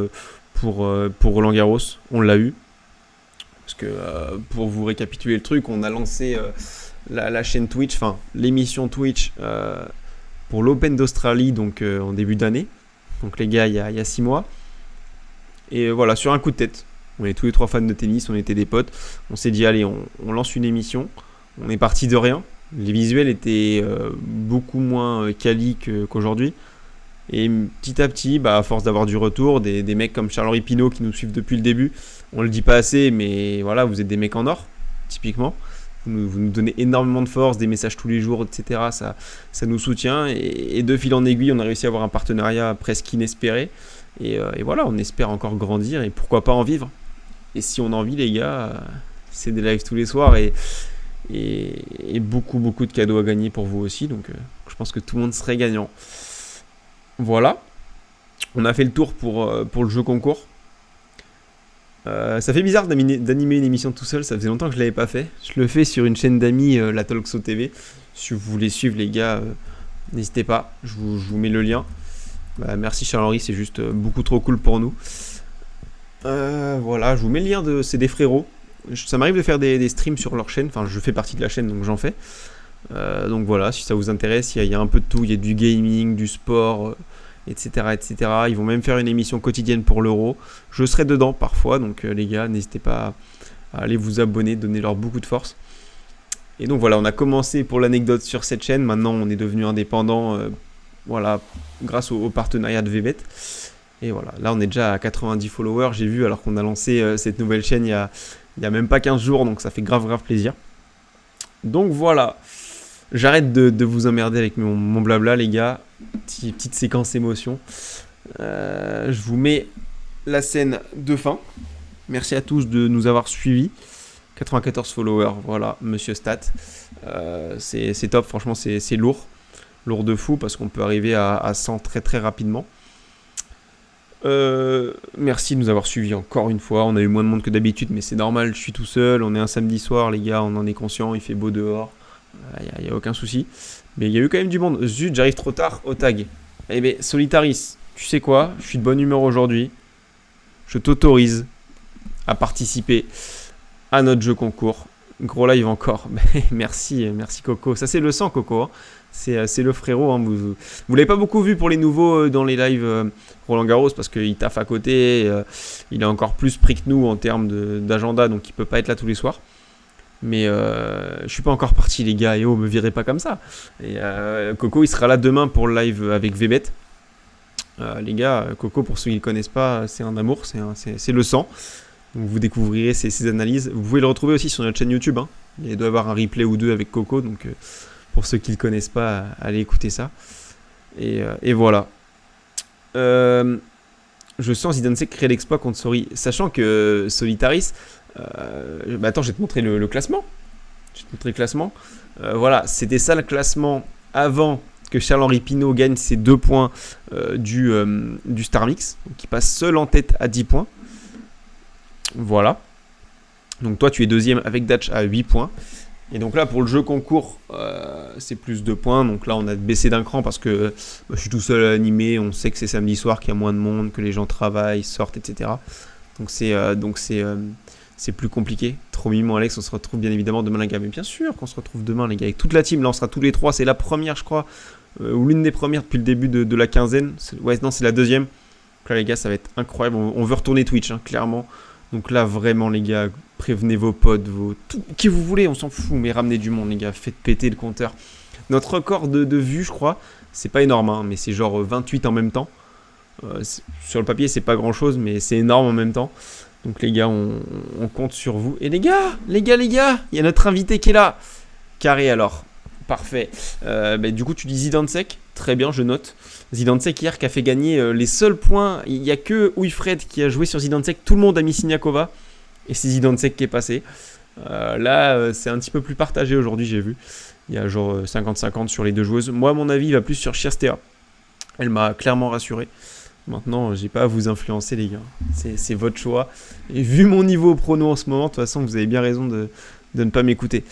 Speaker 1: pour Roland Garros, on l'a eu. Parce que pour vous récapituler le truc, on a lancé la chaîne Twitch, enfin l'émission Twitch pour l'Open d'Australie, donc en début d'année. Donc les gars, il y a 6 mois. Et voilà, sur un coup de tête. On est tous les 3 fans de tennis, on était des potes. On s'est dit, allez, on lance une émission. On est parti de rien. Les visuels étaient beaucoup moins quali qu'aujourd'hui. Et petit à petit, à force d'avoir du retour, des mecs comme Charles-Henri Pinault qui nous suivent depuis le début, on le dit pas assez, mais voilà, vous êtes des mecs en or, typiquement. Vous nous donnez énormément de force, des messages tous les jours, etc. Ça nous soutient. Et de fil en aiguille, on a réussi à avoir un partenariat presque inespéré. Et voilà, on espère encore grandir et pourquoi pas en vivre. Et si on a envie, les gars, c'est des lives tous les soirs et beaucoup de cadeaux à gagner pour vous aussi. Donc je pense que tout le monde serait gagnant. Voilà. On a fait le tour pour le jeu concours. Ça fait bizarre d'animer une émission tout seul, ça faisait longtemps que je ne l'avais pas fait. Je le fais sur une chaîne d'amis, la Talkso TV. Si vous voulez suivre les gars, n'hésitez pas, je vous mets le lien. Merci Charles-Henri, c'est juste beaucoup trop cool pour nous. Voilà, je vous mets le lien c'est des frérots. Ça m'arrive de faire des streams sur leur chaîne, enfin je fais partie de la chaîne donc j'en fais. Donc voilà, si ça vous intéresse, il y a un peu de tout, il y a du gaming, du sport, etc. Ils vont même faire une émission quotidienne pour l'Euro. Je serai dedans parfois, donc les gars, n'hésitez pas à aller vous abonner, donner leur beaucoup de force. Et donc voilà, on a commencé pour l'anecdote sur cette chaîne. Maintenant, on est devenu indépendant, voilà, grâce au partenariat de VBet. Et voilà, là, on est déjà à 90 followers, j'ai vu, alors qu'on a lancé cette nouvelle chaîne il y a même pas 15 jours, donc ça fait grave plaisir. Donc voilà, j'arrête de vous emmerder avec mon blabla, les gars. Petite séquence émotion. Je vous mets la scène de fin. Merci à tous de nous avoir suivis. 94 followers, voilà, monsieur Stat. C'est top, franchement, c'est lourd. Lourd de fou parce qu'on peut arriver à 100 très rapidement. Merci de nous avoir suivis encore une fois. On a eu moins de monde que d'habitude, mais c'est normal, je suis tout seul. On est un samedi soir, les gars, on en est conscient. Il fait beau dehors. Il n'y a aucun souci. Mais il y a eu quand même du monde. Zut, j'arrive trop tard au tag. Eh bien, Solitaris, tu sais quoi? Je suis de bonne humeur aujourd'hui. Je t'autorise à participer à notre jeu concours. Gros live encore. Merci Coco. Ça, c'est le sang, Coco. Hein. C'est le frérot. Hein. Vous l'avez pas beaucoup vu pour les nouveaux dans les lives Roland Garros parce qu'il taffe à côté. Il est encore plus pris que nous en termes d'agenda, donc il peut pas être là tous les soirs. Mais je suis pas encore parti, les gars. Et oh, me virez pas comme ça. Et Coco, il sera là demain pour le live avec VBet. Les gars, Coco, pour ceux qui ne le connaissent pas, c'est un amour, c'est le sang. Donc vous découvrirez ses analyses. Vous pouvez le retrouver aussi sur notre chaîne YouTube. Hein. Il doit y avoir un replay ou deux avec Coco. Donc pour ceux qui ne le connaissent pas, allez écouter ça. Et voilà. Je sens Zidansek créer l'exploit contre Sori. Sachant que Solitaris... attends, je vais te montrer le classement. Je vais te montrer le classement. Voilà, c'était ça le classement avant que Charles-Henri Pinault gagne ses 2 points du Star Mix. Donc il passe seul en tête à 10 points. Voilà. Donc toi, tu es deuxième avec Datch à 8 points. Et donc là, pour le jeu concours, c'est plus 2 points. Donc là, on a baissé d'un cran parce que je suis tout seul à animer. On sait que c'est samedi soir, qu'il y a moins de monde, que les gens travaillent, sortent, etc. Donc c'est plus compliqué. Trop mignon, Alex. On se retrouve bien évidemment demain, les gars. Mais bien sûr qu'on se retrouve demain, les gars, avec toute la team. Là, on sera tous les 3. C'est la première, je crois, ou l'une des premières depuis le début de la quinzaine. Ouais, non, c'est la deuxième. Donc là, les gars, ça va être incroyable. On veut retourner Twitch, hein, clairement. Donc là, vraiment, les gars, prévenez vos potes, qui vous voulez, on s'en fout, mais ramenez du monde, les gars, faites péter le compteur. Notre record de vues, je crois, c'est pas énorme, hein, mais c'est genre 28 en même temps. Sur le papier, c'est pas grand-chose, mais c'est énorme en même temps. Donc les gars, on compte sur vous. Et les gars, il y a notre invité qui est là. Carré alors, parfait. Du coup, tu dis Zidansek, très bien, je note. Zidansek hier qui a fait gagner les seuls points. Il n'y a que Wilfred qui a joué sur Zidansek. Tout le monde a mis Siniakova. Et c'est Zidansek qui est passé. Là, c'est un petit peu plus partagé aujourd'hui, j'ai vu. Il y a genre 50-50 sur les deux joueuses. Moi, à mon avis, il va plus sur Chiastea. Elle m'a clairement rassuré. Maintenant, j'ai pas à vous influencer, les gars. C'est votre choix. Et vu mon niveau au prono en ce moment, de toute façon, vous avez bien raison de ne pas m'écouter.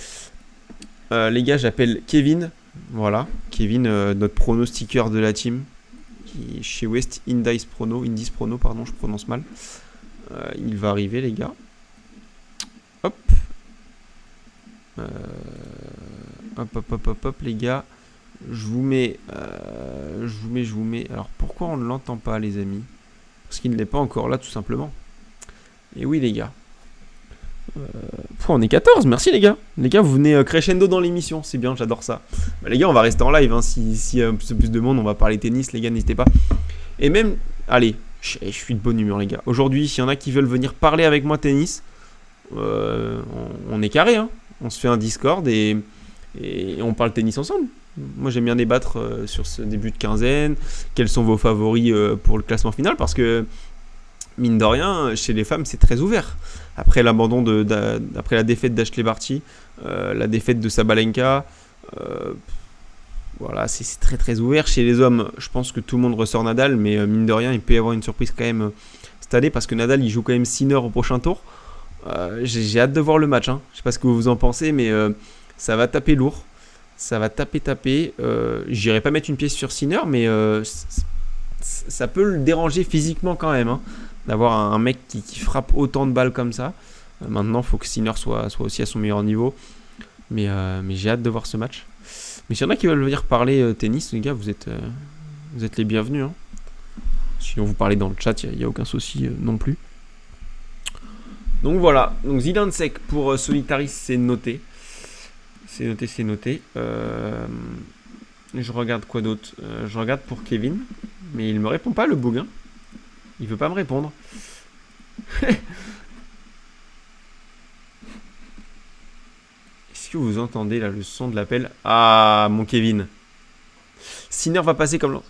Speaker 1: Les gars, j'appelle Kevin. Voilà, Kevin, notre pronostiqueur de la team, qui est chez West Indies Prono, pardon, je prononce mal. Il va arriver, les gars. Hop. Hop, les gars. Je vous mets. Alors, pourquoi on ne l'entend pas, les amis? Parce qu'il n'est pas encore là, tout simplement. Et oui, les gars. On est 14, merci les gars. Les gars, vous venez crescendo dans l'émission, c'est bien, j'adore ça. Les gars, on va rester en live, hein. Si y a plus de monde, on va parler tennis, les gars, n'hésitez pas. Et même, allez, je suis de bonne humeur, les gars. Aujourd'hui, s'il y en a qui veulent venir parler avec moi tennis, on est carré, hein. On se fait un Discord et on parle tennis ensemble. Moi, j'aime bien débattre sur ce début de quinzaine. Quels sont vos favoris pour le classement final? Parce que, mine de rien, chez les femmes, c'est très ouvert. Après l'abandon après la défaite d'Ashley Barty, la défaite de Sabalenka, voilà, c'est très ouvert. Chez les hommes, je pense que tout le monde ressort Nadal, mais mine de rien, il peut y avoir une surprise quand même cette année parce que Nadal, il joue quand même Sinner au prochain tour. J'ai hâte de voir le match. Hein. Je sais pas ce que vous en pensez, mais ça va taper lourd. Ça va taper. J'irai pas mettre une pièce sur Sinner, mais ça peut le déranger physiquement quand même. Hein. D'avoir un mec qui frappe autant de balles comme ça. Maintenant, il faut que Sinner soit aussi à son meilleur niveau. Mais j'ai hâte de voir ce match. Mais s'il y en a qui veulent venir parler tennis, les gars, vous êtes les bienvenus. Hein. Sinon, vous parlez dans le chat, il n'y a aucun souci non plus. Donc voilà. Donc Zidansek pour Solitaris, c'est noté. C'est noté, c'est noté. Je regarde quoi d'autre. Je regarde pour Kevin. Mais il me répond pas, le bouguin. Il veut pas me répondre. Est-ce que vous entendez là le son de l'appel? Ah, mon Kevin. Sinner va passer comme...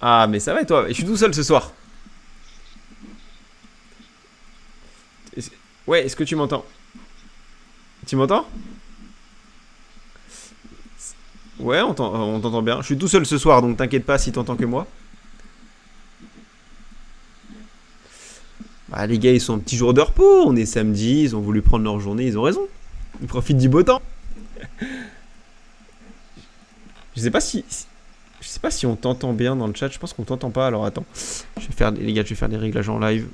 Speaker 1: Ah, mais ça va et toi? Je suis tout seul ce soir. Ouais, est-ce que tu m'entends? Tu m'entends? Ouais, on t'entend bien. Je suis tout seul ce soir, donc t'inquiète pas si t'entends que moi. Bah, les gars, ils sont un petit jour de repos. On est samedi, ils ont voulu prendre leur journée, ils ont raison. Ils profitent du beau temps. Je sais pas si... Je sais pas si on t'entend bien dans le chat. Je pense qu'on t'entend pas. Alors attends. Je vais faire, les gars, je vais faire des réglages en live.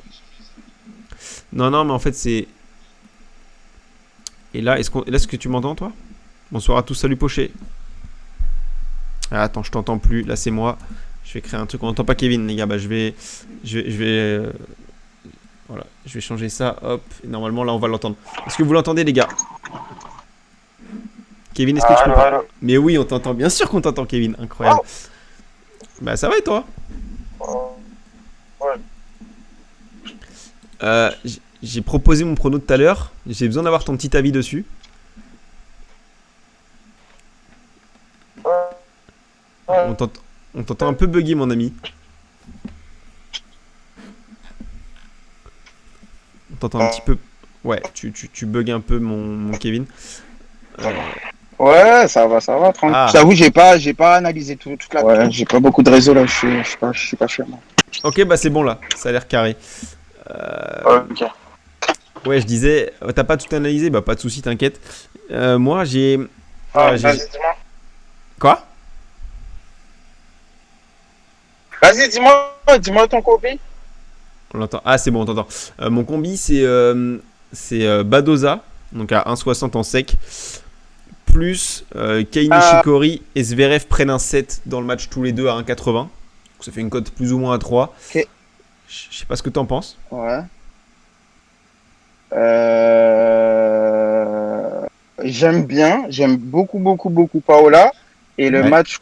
Speaker 1: Non, non, mais en fait, c'est... Et là, est-ce que tu m'entends, toi? Bonsoir à tous, salut Poché. Ah, attends, je t'entends plus. Là, c'est moi. Je vais créer un truc. On n'entend pas Kevin, les gars. Bah, voilà, je vais changer ça. Hop. Et normalement, là, on va l'entendre. Est-ce que vous l'entendez, les gars? Kevin, est-ce que tu peux pas... Mais oui, on t'entend. Bien sûr qu'on t'entend, Kevin. Incroyable. Bah, ça va et toi? J'ai proposé mon prono de tout à l'heure. J'ai besoin d'avoir ton petit avis dessus. On t'entend un peu buggy, mon ami. On t'entend un petit peu... Ouais, tu bugs un peu, mon Kevin.
Speaker 2: Ouais, ça va, tranquille.
Speaker 1: Ah.
Speaker 2: J'avoue, j'ai pas analysé toute la... Ouais, j'ai pas beaucoup de réseau là, je suis pas sûr.
Speaker 1: Ok, bah c'est bon là, ça a l'air carré.
Speaker 2: Ok.
Speaker 1: Ouais, je disais, t'as pas tout analysé? Bah pas de soucis, t'inquiète. Moi, j'ai...
Speaker 2: Vas-y, dis-moi.
Speaker 1: Quoi?
Speaker 2: Vas-y, dis-moi ton copie.
Speaker 1: On l'entend. Ah, c'est bon, on t'entend. Mon combi, c'est Badoza, donc à 1,60 en sec, plus Kei Nishikori et Zverev prennent un set dans le match tous les deux à 1,80. Donc ça fait une cote plus ou moins à 3.
Speaker 2: Ok.
Speaker 1: Je sais pas ce que t'en penses.
Speaker 2: Ouais. J'aime beaucoup Paola. Et le
Speaker 1: Ouais.
Speaker 2: match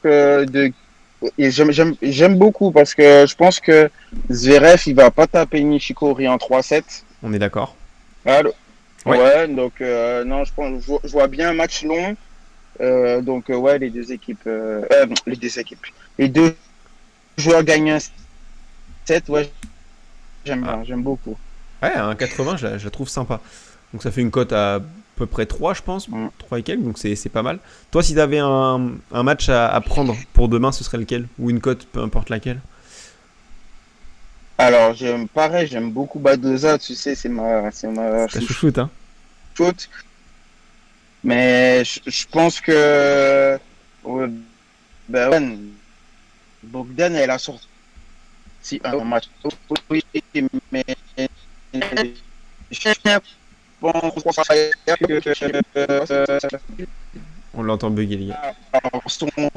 Speaker 2: et j'aime beaucoup parce que je pense que Zverev, il va pas taper Nishikori en 3-7.
Speaker 1: On est d'accord.
Speaker 2: Allô?
Speaker 1: Ouais.
Speaker 2: Ouais, donc non, je vois bien un match long. Donc ouais, les deux équipes, les deux joueurs gagnent un 7. Ouais, j'aime beaucoup.
Speaker 1: Ouais, à 1,80, je la trouve sympa. Donc ça fait une cote à peu près 3, je pense. 3 et quelques, donc c'est pas mal. Toi, si t'avais un match à prendre pour demain, ce serait lequel? Ou une cote, peu importe laquelle?
Speaker 2: Alors, j'aime beaucoup Badoza, tu sais, c'est ma
Speaker 1: Ta chouchoute, hein?
Speaker 2: chouchoute. Mais je pense que ouais, Bogdan, elle a sorti un match. Oui, mais je pense
Speaker 1: On l'entend bugger, les gars.
Speaker 2: son match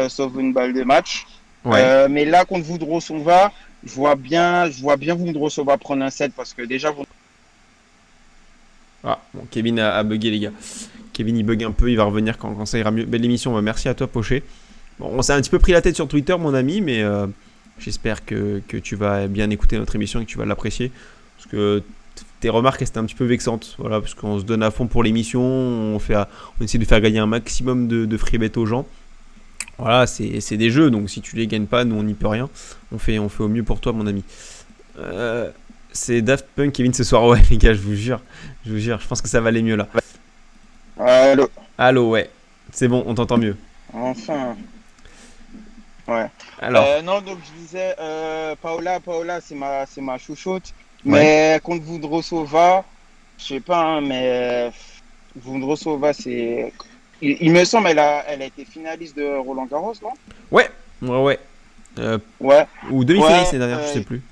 Speaker 2: sauve une balle de match.
Speaker 1: Ouais.
Speaker 2: Mais là, contre Vondrousova, je vois bien Vondrousova prendre un set parce que déjà,
Speaker 1: Ah, bon, Kevin a bugué, les gars. Kevin, il bug un peu, il va revenir quand ça ira mieux. Belle émission, bah, merci à toi, Poché. Bon, on s'est un petit peu pris la tête sur Twitter, mon ami, mais j'espère que tu vas bien écouter notre émission et que tu vas l'apprécier. Parce que tes remarques, elles étaient un petit peu vexantes. Voilà, parce qu'on se donne à fond pour l'émission, on essaie de faire gagner un maximum de free bet aux gens. Voilà, c'est des jeux, donc si tu les gagnes pas, nous on n'y peut rien. On fait au mieux pour toi, mon ami. C'est Daft Punk, Kevin, ce soir. Ouais, les gars, je vous jure, je pense que ça va aller mieux là.
Speaker 2: allô.
Speaker 1: Allô, ouais, c'est bon, on t'entend mieux.
Speaker 2: Enfin. Ouais.
Speaker 1: Alors,
Speaker 2: Non, donc je disais, Paola, c'est ma chouchoute.
Speaker 1: Ouais.
Speaker 2: Mais contre Vondrousova, je sais pas, hein, mais Vondrousova, c'est. Il me semble, elle a été finaliste de Roland Garros, non?
Speaker 1: ouais.
Speaker 2: Ouais.
Speaker 1: Ou demi-finaliste
Speaker 2: Ouais.
Speaker 1: l'année dernière, je sais plus.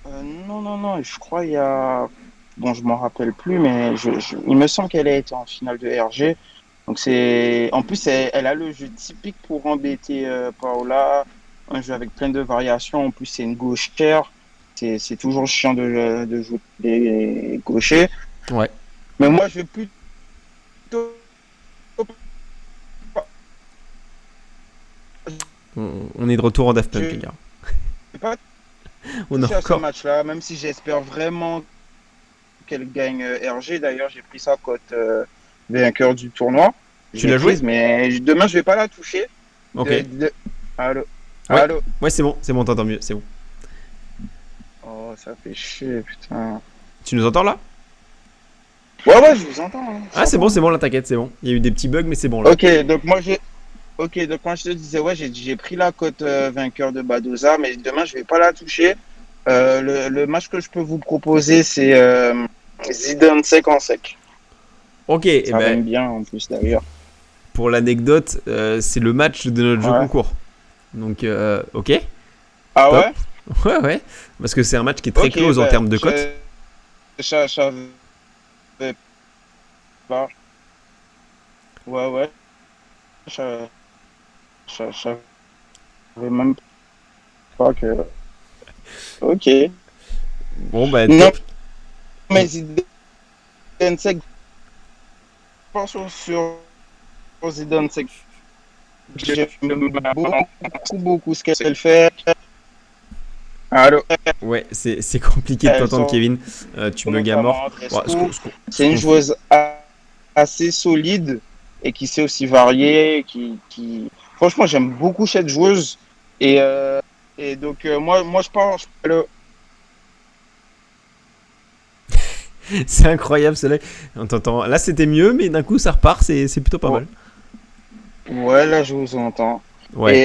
Speaker 2: Non, je crois il y a. Bon, je m'en rappelle plus, mais il me semble qu'elle a été en finale de RG. Donc c'est. En plus, elle a le jeu typique pour embêter Paola. Un jeu avec plein de variations. En plus, c'est une gauchère. C'est toujours chiant de jouer des gauchers.
Speaker 1: Ouais.
Speaker 2: Mais moi, je vais plutôt
Speaker 1: On est de retour en Daft
Speaker 2: je
Speaker 1: Punk, les
Speaker 2: vais
Speaker 1: gars.
Speaker 2: pas
Speaker 1: On a
Speaker 2: toucher à ce
Speaker 1: encore.
Speaker 2: match-là, même si j'espère vraiment qu'elle gagne RG. D'ailleurs, j'ai pris sa cote vainqueur du tournoi. Je
Speaker 1: Tu
Speaker 2: l'ai
Speaker 1: l'as joué?
Speaker 2: prise, mais demain, je vais pas la toucher.
Speaker 1: Ok.
Speaker 2: Allô?
Speaker 1: Ouais.
Speaker 2: Allô?
Speaker 1: Ouais, c'est bon, t'entends mieux, c'est bon.
Speaker 2: Oh, ça fait chier, putain.
Speaker 1: Tu nous entends là?
Speaker 2: Ouais, ouais, je vous entends, hein, je
Speaker 1: Ah,
Speaker 2: t'entends.
Speaker 1: c'est bon, là, t'inquiète, c'est bon. Il y a eu des petits bugs, mais c'est bon là.
Speaker 2: Ok, donc moi, je te disais, ouais, j'ai pris la cote vainqueur de Badoza, mais demain, je vais pas la toucher. Le match que je peux vous proposer, c'est Zidane sec en sec.
Speaker 1: Ok, et
Speaker 2: Ça
Speaker 1: ben
Speaker 2: rime bien en plus d'ailleurs.
Speaker 1: pour l'anecdote, c'est le match de notre jeu
Speaker 2: Ouais.
Speaker 1: concours. Donc, ok,
Speaker 2: Ah
Speaker 1: top.
Speaker 2: ouais?
Speaker 1: Ouais, ouais. Parce que c'est un match qui est très
Speaker 2: Ok,
Speaker 1: close en
Speaker 2: ben,
Speaker 1: termes de cote.
Speaker 2: je savais pas. Ouais, ouais. Je je savais même pas que. Ok.
Speaker 1: Bon, bah,
Speaker 2: Non,
Speaker 1: top.
Speaker 2: mais Zidane sec, pas sur Zidane sec. J'aime beaucoup ce qu'elle fait. Allô?
Speaker 1: Ouais, c'est compliqué de
Speaker 2: Elle
Speaker 1: t'entendre,
Speaker 2: sort
Speaker 1: Kevin. Tu bugs à mort.
Speaker 2: notamment
Speaker 1: Bon,
Speaker 2: Tresco.
Speaker 1: ce
Speaker 2: C'est une
Speaker 1: qu'on fait.
Speaker 2: joueuse assez solide et qui sait aussi varier. Franchement, j'aime beaucoup cette joueuse. Et, donc, moi, je pense.
Speaker 1: C'est incroyable, cela. On t'entend. Là, c'était mieux, mais d'un coup, ça repart. C'est plutôt pas mal.
Speaker 2: Ouais, là, je vous entends.
Speaker 1: Ouais.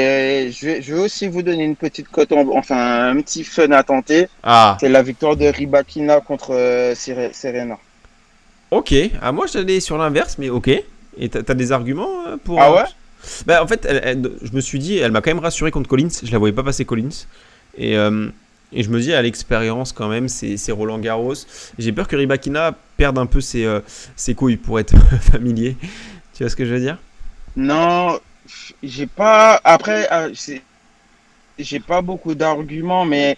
Speaker 2: Et je vais aussi vous donner une petite cote, enfin, un petit fun à tenter.
Speaker 1: Ah,
Speaker 2: C'est la victoire de Rybakina contre Serena.
Speaker 1: ok. Ah, moi, j'allais sur l'inverse, mais ok. Et t'as des arguments pour.
Speaker 2: Ah ouais?
Speaker 1: Bah, en fait, je me suis dit, elle m'a quand même rassuré contre Collins. Je la voyais pas passer Collins. Et, euh, et je me dis, à l'expérience, quand même, c'est Roland Garros. J'ai peur que Rybakina perde un peu ses couilles pour être familier. Tu vois ce que je veux dire?
Speaker 2: Non, j'ai pas. Après, j'ai pas beaucoup d'arguments, mais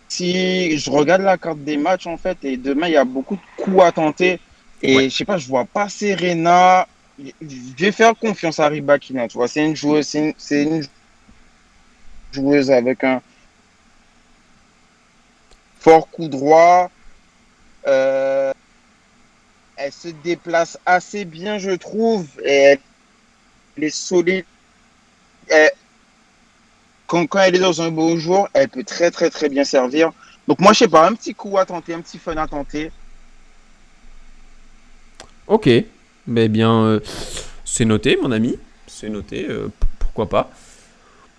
Speaker 2: si je regarde la carte des matchs, en fait, et demain, il y a beaucoup de coups à tenter.
Speaker 1: Ouais.
Speaker 2: Et je sais pas, je vois pas Serena. Je vais faire confiance à Rybakina, tu vois. C'est une joueuse avec un fort coup droit. Euh, Elle se déplace assez bien, je trouve. Et elle est solide. Elle- quand elle est dans un beau jour, elle peut très, très, très bien servir. Donc, moi, je sais pas, un petit coup à tenter, un petit fun à tenter.
Speaker 1: Ok. Mais bien, c'est noté, mon ami. C'est noté. Pourquoi pas?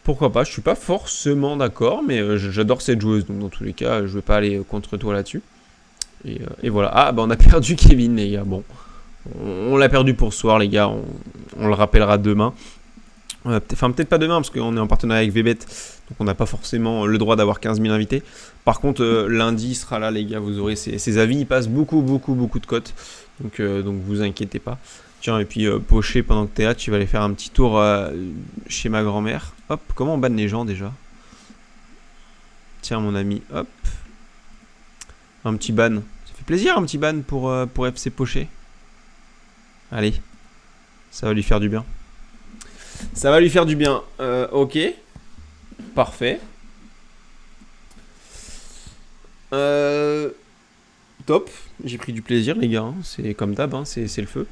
Speaker 1: Pourquoi pas? Je suis pas forcément d'accord, mais j'adore cette joueuse. Donc, dans tous les cas, je vais pas aller contre toi là-dessus. Et voilà. Ah, bah, on a perdu Kevin, les gars. Bon. On l'a perdu pour ce soir, les gars. On le rappellera demain. Enfin, peut-être pas demain, parce qu'on est en partenariat avec Vbet. Donc, on n'a pas forcément le droit d'avoir 15 000 invités. Par contre, lundi, il sera là, les gars. Vous aurez ses avis. Il passe beaucoup, beaucoup, beaucoup de cotes. Donc vous inquiétez pas. Tiens, et puis Poché, pendant que t'es là, tu vas aller faire un petit tour chez ma grand-mère. Hop, comment on banne les gens déjà? Tiens, mon ami, hop. Un petit ban. Ça fait plaisir, un petit ban pour FC Poché. Allez, ça va lui faire du bien. Ça va lui faire du bien. Ok, parfait. Top. J'ai pris du plaisir, les gars. Hein. C'est comme d'hab, hein. C'est le feu.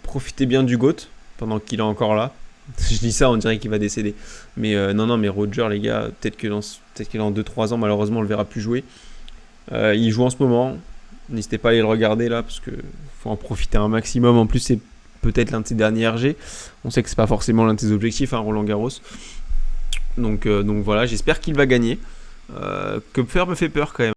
Speaker 1: Profitez bien du GOAT pendant qu'il est encore là. Je dis ça, on dirait qu'il va décéder. Mais non, mais Roger, les gars, peut-être que dans 2-3 ans, malheureusement, on le verra plus jouer. Il joue en ce moment. N'hésitez pas à aller le regarder là, parce que faut en profiter un maximum. En plus, c'est peut-être l'un de ses derniers RG. On sait que c'est pas forcément l'un de ses objectifs, hein, Roland Garros. Donc voilà, j'espère qu'il va gagner. Kupfer me fait peur quand même.